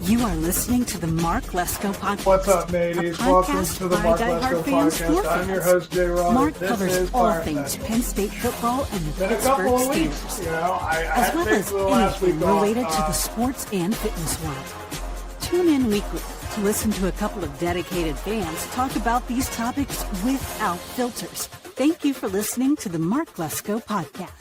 You are listening to the Mark Lesko Podcast. What's up, mateys? Welcome to the Mark Lesko Podcast. I'm your host, Jay Ron. Mark covers all things Penn State football and the Pittsburgh Steelers, as well as anything related to the sports and fitness world. Tune in weekly to listen to a couple of dedicated fans talk about these topics without filters. Thank you for listening to the Mark Lesko Podcast.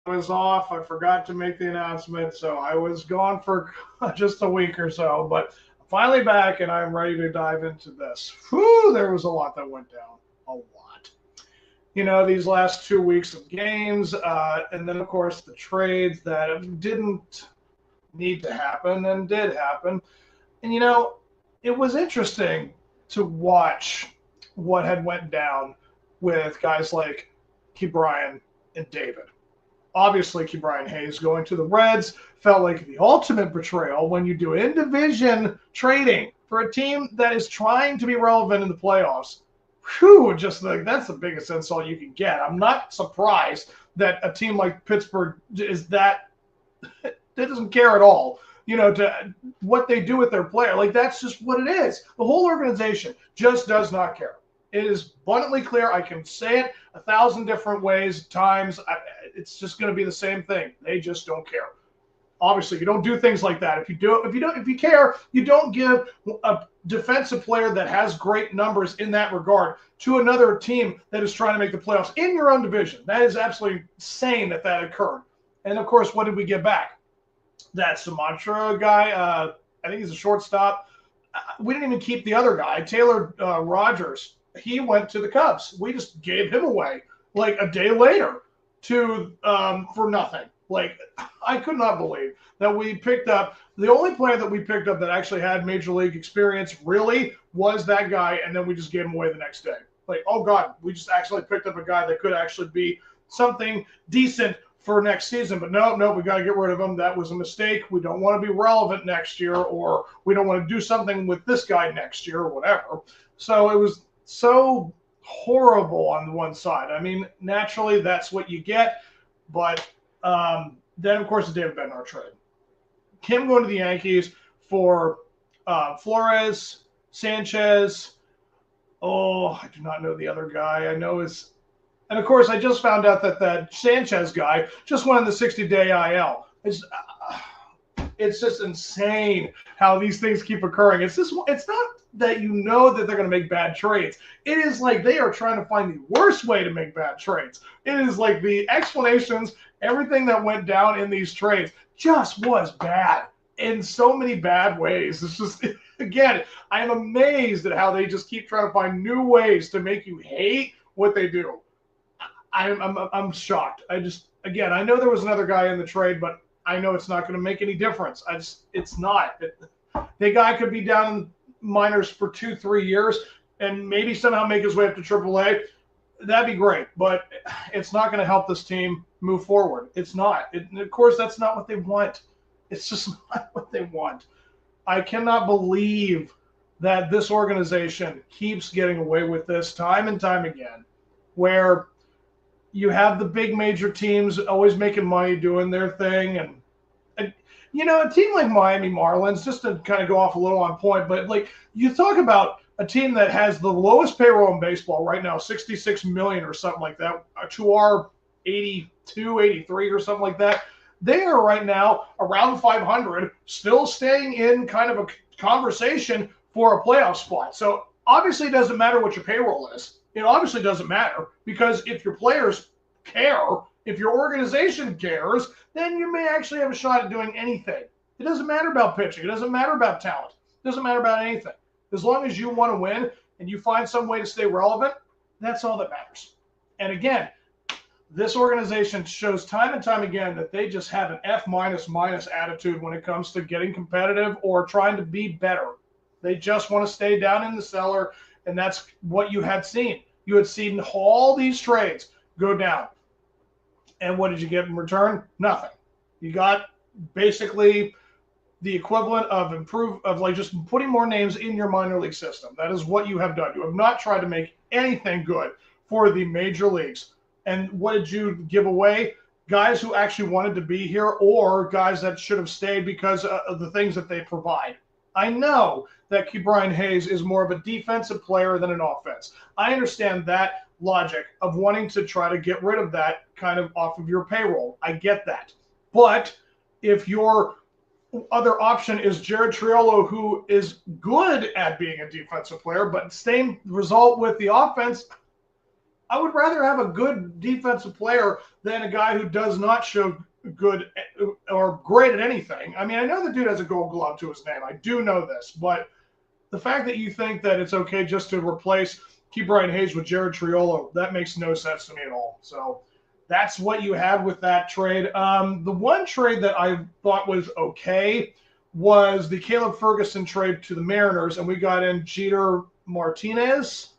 I was off. I forgot to make the announcement, so I was gone for just a week or so, but I'm finally back and I'm ready to dive into this. Whew, there was a lot that went down. A lot. You know, these last 2 weeks of games, and then, of course, the trades that didn't need to happen and did happen. And, you know, it was interesting to watch what had went down with guys like Ke'Bryan and David. Obviously, Ke'Bryan Hayes going to the Reds felt like the ultimate betrayal when you do in-division trading for a team that is trying to be relevant in the playoffs. Whew, just like that's the biggest insult you can get. I'm not surprised that a team like Pittsburgh is that doesn't care at all, you know, to what they do with their player. Like, that's just what it is. The whole organization just does not care. It is abundantly clear. I can say it 1,000 different ways, times. It's just going to be the same thing. They just don't care. Obviously, you don't do things like that. If you care, you don't give a defensive player that has great numbers in that regard to another team that is trying to make the playoffs in your own division. That is absolutely insane that occurred. And of course, what did we get back? That Sumatra guy. I think he's a shortstop. We didn't even keep the other guy, Taylor Rogers. He went to the Cubs. We just gave him away like a day later for nothing. Like, I could not believe that we picked up the only player that we picked up that actually had major league experience really was that guy, and then we just gave him away the next day. Like, oh God, we just actually picked up a guy that could actually be something decent for next season. But no, we got to get rid of him. That was a mistake. We don't want to be relevant next year, or we don't want to do something with this guy next year, or whatever. So it was so horrible on one side. I mean, naturally, that's what you get. But then, of course, the David Bednar trade. Him going to the Yankees for Flores, Sanchez. Oh, I do not know the other guy. I know his. And, of course, I just found out that Sanchez guy just went on the 60-day IL. It's just insane how these things keep occurring. It's not that you know that they're going to make bad trades. It is like they are trying to find the worst way to make bad trades. It is like the explanations, everything that went down in these trades just was bad in so many bad ways. It's just, again, I am amazed at how they just keep trying to find new ways to make you hate what they do. I'm shocked. I know there was another guy in the trade, but I know it's not going to make any difference. It's not. The guy could be down in minors for 2-3 years and maybe somehow make his way up to AAA. That'd be great, but it's not going to help this team move forward. It's not. Of course, that's not what they want. It's just not what they want. I cannot believe that this organization keeps getting away with this time and time again, where you have the big major teams always making money doing their thing. And you know, a team like Miami Marlins, just to kind of go off a little on point, but like you talk about a team that has the lowest payroll in baseball right now, $66 million or something like that, to our 82, 83 or something like that. They are right now around 500, still staying in kind of a conversation for a playoff spot. So obviously it doesn't matter what your payroll is. It obviously doesn't matter, because if your players care, if your organization cares, then you may actually have a shot at doing anything. It doesn't matter about pitching. It doesn't matter about talent. It doesn't matter about anything. As long as you want to win and you find some way to stay relevant, that's all that matters. And again, this organization shows time and time again that they just have an F- attitude when it comes to getting competitive or trying to be better. They just want to stay down in the cellar, and that's what you had seen. You had seen all these trades go down. And what did you get in return? Nothing. You got basically the equivalent of just putting more names in your minor league system. That is what you have done. You have not tried to make anything good for the major leagues. And what did you give away? Guys who actually wanted to be here, or guys that should have stayed because of the things that they provide. I know that Ke'Bryan Hayes is more of a defensive player than an offense. I understand that logic of wanting to try to get rid of that kind of off of your payroll. I get that. But if your other option is Jared Triolo, who is good at being a defensive player, but same result with the offense, I would rather have a good defensive player than a guy who does not show good or great at anything. I mean, I know the dude has a Gold Glove to his name. I do know this, but the fact that you think that it's okay just to replace Ke'Bryan Hayes with Jared Triolo, that makes no sense to me at all. So that's what you had with that trade. The one trade that I thought was okay was the Caleb Ferguson trade to the Mariners, and we got in Jeter Rodriguez.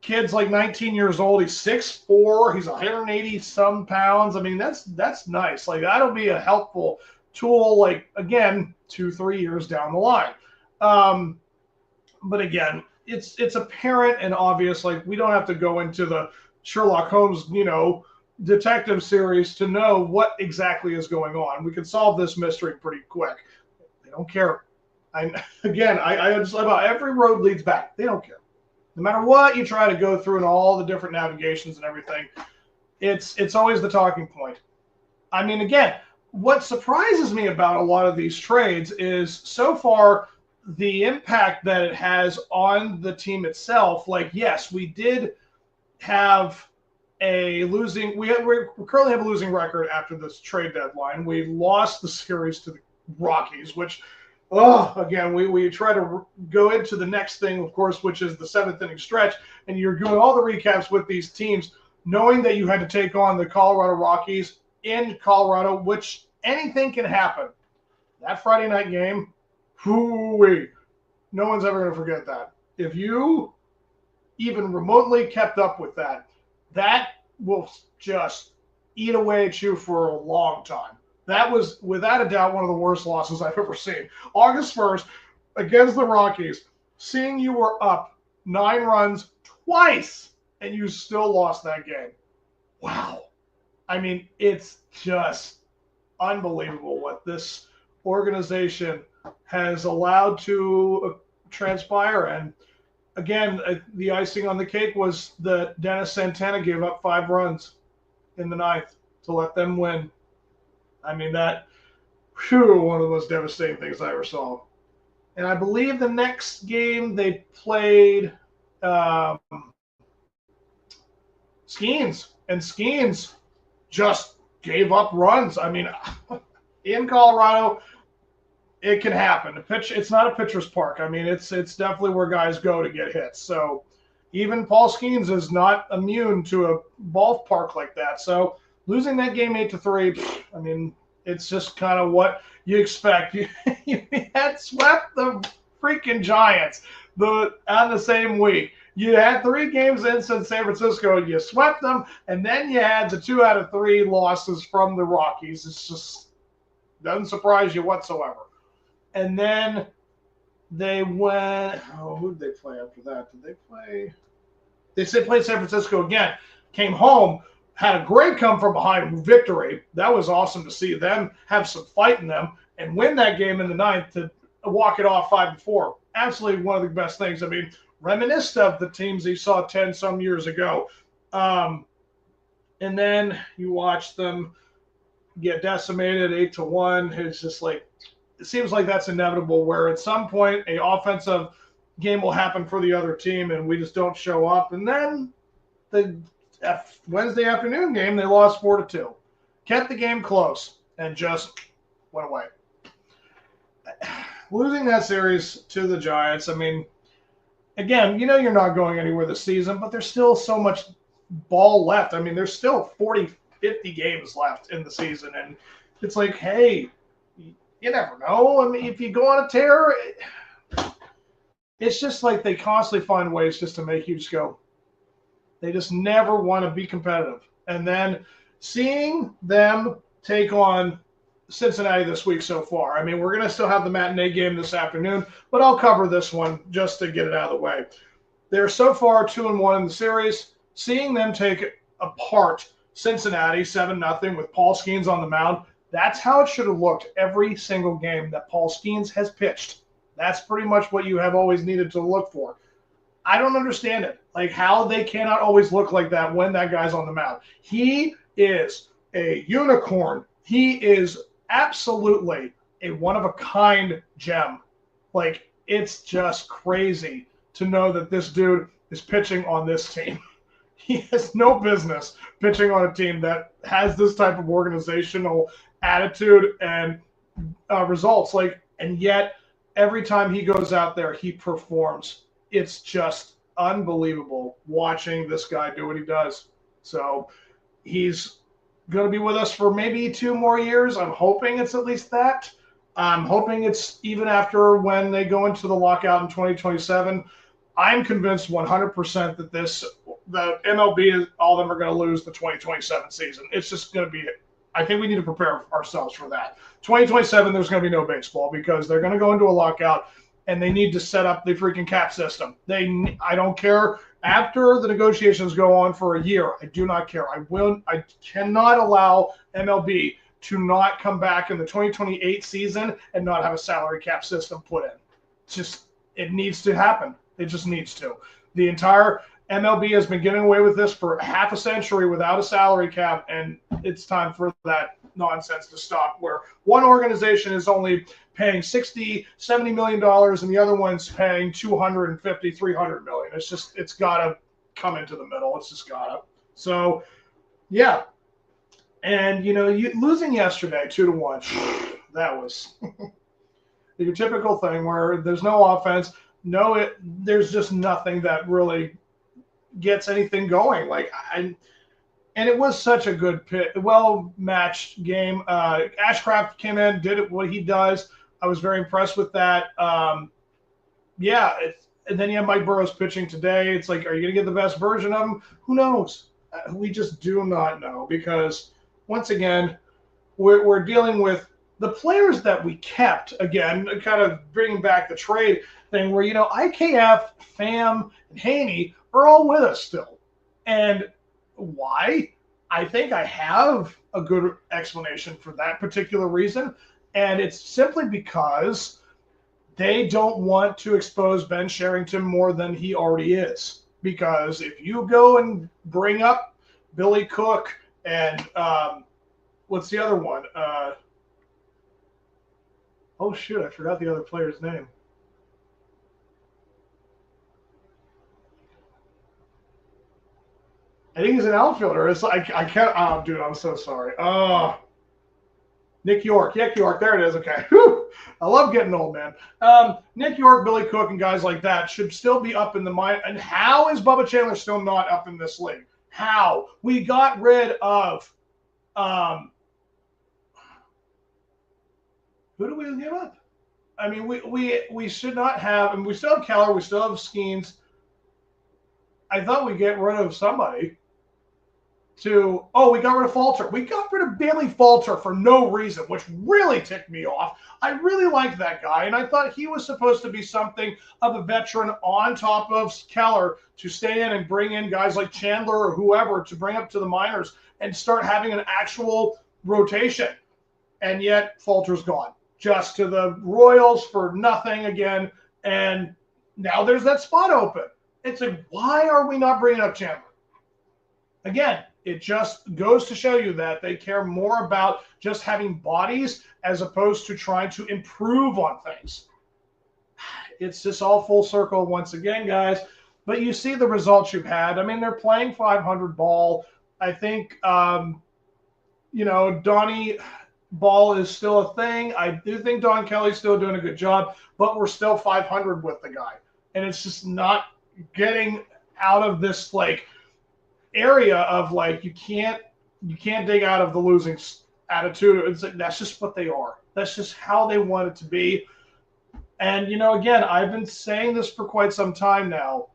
Kid's like 19 years old. He's 6'4". He's 180 some pounds. I mean, that's nice. Like, that'll be a helpful tool, like, again, 2-3 years down the line. But again, it's apparent and obvious. Like, we don't have to go into the Sherlock Holmes, detective series to know what exactly is going on. We can solve this mystery pretty quick. They don't care. I just about every road leads back. They don't care. No matter what you try to go through and all the different navigations and everything, it's always the talking point. I mean, again, what surprises me about a lot of these trades is so far the impact that it has on the team itself. Like, yes, we did have we currently have a losing record after this trade deadline. We lost the series to the Rockies, which again, we try to go into the next thing, of course, which is the 7th-inning stretch, and you're doing all the recaps with these teams, knowing that you had to take on the Colorado Rockies in Colorado, which anything can happen. That Friday night game, hoo-wee, no one's ever going to forget that. If you even remotely kept up with that, that will just eat away at you for a long time. That was, without a doubt, one of the worst losses I've ever seen. August 1st, against the Rockies, seeing you were up 9 runs twice, and you still lost that game. Wow. I mean, it's just unbelievable what this organization has allowed to transpire. And again, the icing on the cake was that Dennis Santana gave up 5 runs in the 9th to let them win. I mean, one of the most devastating things I ever saw. And I believe the next game they played Skeens, and Skeens just gave up runs. I mean, in Colorado, it can happen. It's not a pitcher's park. I mean, it's definitely where guys go to get hits. So even Paul Skeens is not immune to a ballpark like that. So losing that game 8-3, I mean, it's just kind of what you expect. You had swept the freaking Giants on the same week. You had 3 games in since San Francisco, and you swept them, and then you had the 2 out of 3 losses from the Rockies. It's just doesn't surprise you whatsoever. And then they went. Oh, who did they play after that? Did they play? They played San Francisco again. Came home. Had a great come from behind victory. That was awesome to see them have some fight in them and win that game in the 9th to walk it off 5-4. Absolutely one of the best things. I mean, reminiscent of the teams you saw 10 some years ago. And then you watch them get decimated 8-1. It's just like, it seems like that's inevitable, where at some point a offensive game will happen for the other team and we just don't show up. And then the Wednesday afternoon game, they lost 4-2. Kept the game close and just went away. Losing that series to the Giants, I mean, again, you're not going anywhere this season, but there's still so much ball left. I mean, there's still 40, 50 games left in the season. And it's like, hey, you never know. I mean, if you go on a tear, it's just like they constantly find ways just to make you just go. They just never want to be competitive. And then seeing them take on Cincinnati this week so far. I mean, we're going to still have the matinee game this afternoon, but I'll cover this one just to get it out of the way. They're so far 2-1 in the series. Seeing them take apart Cincinnati 7-0 with Paul Skeens on the mound, that's how it should have looked every single game that Paul Skeens has pitched. That's pretty much what you have always needed to look for. I don't understand it, like how they cannot always look like that when that guy's on the mound. He is a unicorn. He is absolutely a one-of-a-kind gem. Like, it's just crazy to know that this dude is pitching on this team. He has no business pitching on a team that has this type of organizational attitude and results. Like, and yet every time he goes out there, he performs. It's just unbelievable watching this guy do what he does. So he's going to be with us for maybe 2 more years. I'm hoping it's at least that. I'm hoping it's even after when they go into the lockout in 2027. I'm convinced 100% that the MLB is all of them are going to lose the 2027 season. It's just going to be. I think we need to prepare ourselves for that. 2027, there's going to be no baseball because they're going to go into a lockout and they need to set up the freaking cap system. I don't care. After the negotiations go on for a year, I do not care. I cannot allow MLB to not come back in the 2028 season and not have a salary cap system put in. It needs to happen. It just needs to. The entire MLB has been getting away with this for half a century without a salary cap, and it's time for that nonsense to stop, where one organization is only paying $60, $70 million and the other one's paying $250, $300 million. It's got to come into the middle. It's just got to. So, yeah. And, losing yesterday 2-1, that was your typical thing where there's no offense. There's just nothing that really gets anything going. And it was such a good well-matched game. Ashcraft came in, did what he does. I was very impressed with that. And then you have Mike Burrows pitching today. It's like, are you going to get the best version of him? Who knows? We just do not know because, once again, we're dealing with the players that we kept, again, kind of bringing back the trade thing where, IKF, Pham, and Haney are all with us still. And why? I think I have a good explanation for that particular reason. And it's simply because they don't want to expose Ben Sherrington more than he already is. Because if you go and bring up Billy Cook and what's the other one? Oh, shoot, I forgot the other player's name. I think he's an outfielder. It's like I can't. Oh, dude, I'm so sorry. Oh, Nick York. There it is. Okay. Whew. I love getting old, man. Nick York, Billy Cook, and guys like that should still be up in the mind. And how is Bubba Chandler still not up in this league? How? We got rid of who do we give up? I mean, we should not have, and we still have Keller, we still have Skeens. I thought we'd get rid of somebody. We got rid of Falter. We got rid of Bailey Falter for no reason, which really ticked me off. I really liked that guy, and I thought he was supposed to be something of a veteran on top of Keller to stay in and bring in guys like Chandler or whoever to bring up to the minors and start having an actual rotation. And yet, Falter's gone. Just to the Royals for nothing again, and now there's that spot open. It's like, why are we not bringing up Chandler? Again, it just goes to show you that they care more about just having bodies as opposed to trying to improve on things. It's just all full circle once again, guys. But you see the results you've had. I mean, they're playing 500 ball. I think, Donnie Ball is still a thing. I do think Don Kelly's still doing a good job, but we're still 500 with the guy. And it's just not getting out of this area of you can't dig out of the losing attitude. It's like, that's just what they are. That's just how they want it to be. And again, I've been saying this for quite some time now.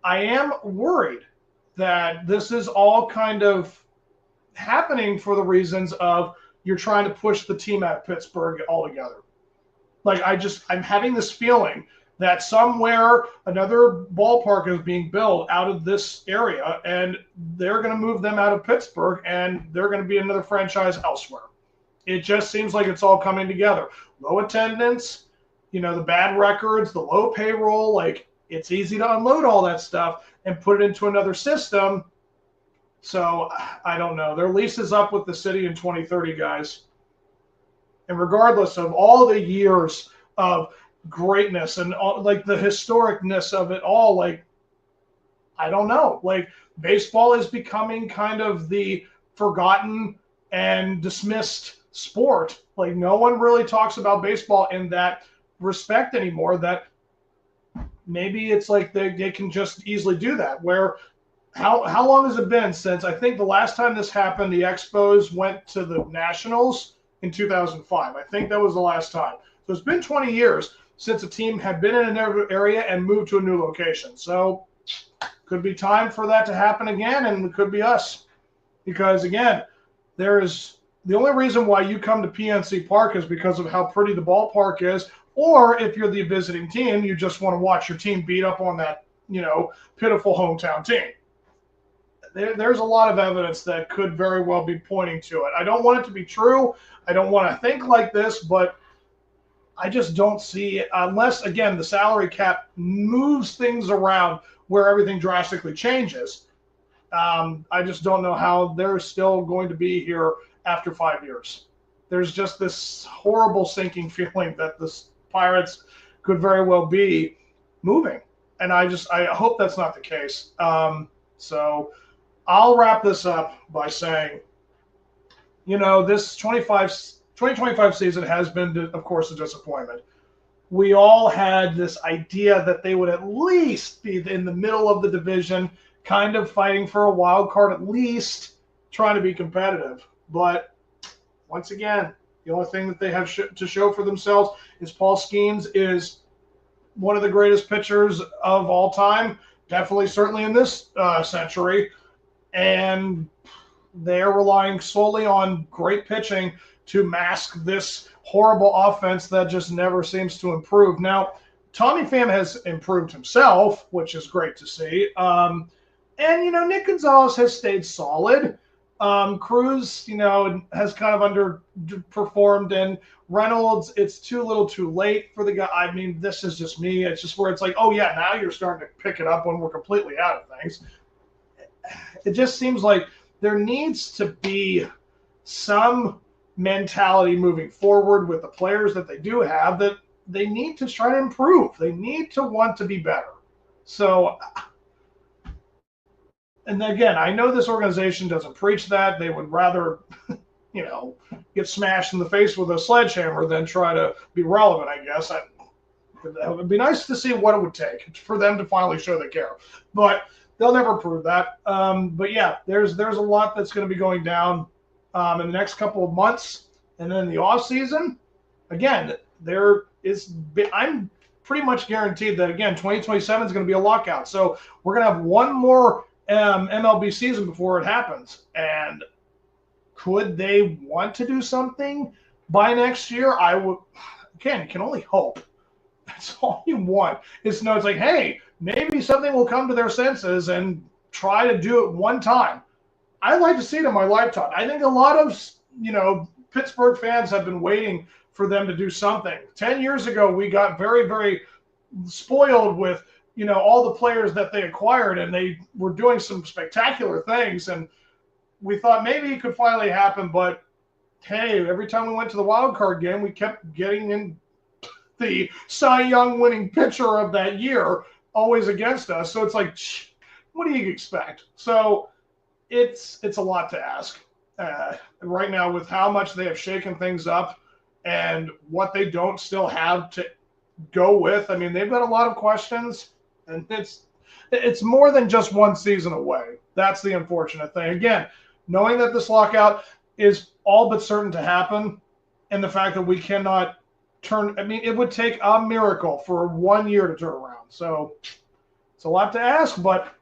I am worried that this is all kind of happening for the reasons of you're trying to push the team out of Pittsburgh altogether. Like, I'm having this feeling that somewhere another ballpark is being built out of this area, and they're going to move them out of Pittsburgh, and they're going to be another franchise elsewhere. It just seems like it's all coming together. Low attendance, the bad records, the low payroll, like, it's easy to unload all that stuff and put it into another system. So I don't know. Their lease is up with the city in 2030, guys. And regardless of all the years of greatness and all, like, the historicness of it all, like, I don't know. Like, baseball is becoming kind of the forgotten and dismissed sport. Like, no one really talks about baseball in that respect anymore, that maybe it's like they can just easily do that. Where how long has it been since, I think the last time this happened, the Expos went to the Nationals in 2005. I think that was the last time. So it's been 20 years since a team had been in an area and moved to a new location. So could be time for that to happen again, and it could be us. Because, again, the only reason why you come to PNC Park is because of how pretty the ballpark is, or if you're the visiting team, you just want to watch your team beat up on that, pitiful hometown team. There's a lot of evidence that could very well be pointing to it. I don't want it to be true. I don't want to think like this, but I just don't see it unless, again, the salary cap moves things around where everything drastically changes. I just don't know how they're still going to be here after 5 years. There's just this horrible sinking feeling that the Pirates could very well be moving. And I hope that's not the case. So I'll wrap this up by saying, this 2025 season has been, of course, a disappointment. We all had this idea that they would at least be in the middle of the division, kind of fighting for a wild card, at least trying to be competitive. But once again, the only thing that they have to show for themselves is Paul Skeens is one of the greatest pitchers of all time, definitely, certainly in this century. And they're relying solely on great pitching to mask this horrible offense that just never seems to improve. Now, Tommy Pham has improved himself, which is great to see. And, Nick Gonzalez has stayed solid. Cruz, has kind of underperformed, and Reynolds, it's too little too late for the guy. I mean, this is just me. It's just where it's like, oh yeah, now you're starting to pick it up when we're completely out of things. It just seems like there needs to be some mentality moving forward with the players that they do have, that they need to try to improve. They need to want to be better. So, and again, I know this organization doesn't preach that. They would rather, get smashed in the face with a sledgehammer than try to be relevant, I guess. It would be nice to see what it would take for them to finally show they care. But they'll never prove that. But yeah, there's a lot that's going to be going down in the next couple of months. And then the off season, again, I'm pretty much guaranteed that, again, 2027 is going to be a lockout. So we're going to have one more MLB season before it happens. And could they want to do something by next year? I would, again, can only hope. That's all you want is to know it's like, hey, maybe something will come to their senses and try to do it one time. I'd like to see it in my lifetime. I think a lot of, Pittsburgh fans have been waiting for them to do something. 10 years ago, we got very, very spoiled with, all the players that they acquired, and they were doing some spectacular things. And we thought maybe it could finally happen. But, hey, every time we went to the wild card game, we kept getting in the Cy Young winning pitcher of that year always against us. So it's like, what do you expect? So it's a lot to ask right now with how much they have shaken things up and what they don't still have to go with. I mean, they've got a lot of questions, and it's more than just one season away. That's the unfortunate thing. Again, knowing that this lockout is all but certain to happen, and the fact that we cannot it would take a miracle for 1 year to turn around. So it's a lot to ask, but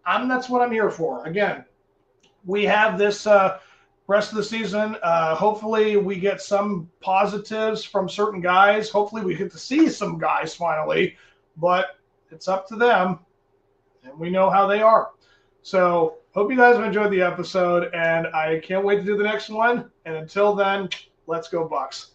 that's what I'm here for. Again, we have this rest of the season. Hopefully we get some positives from certain guys. Hopefully we get to see some guys finally, but it's up to them, and we know how they are. So hope you guys have enjoyed the episode, and I can't wait to do the next one. And until then, let's go Bucks.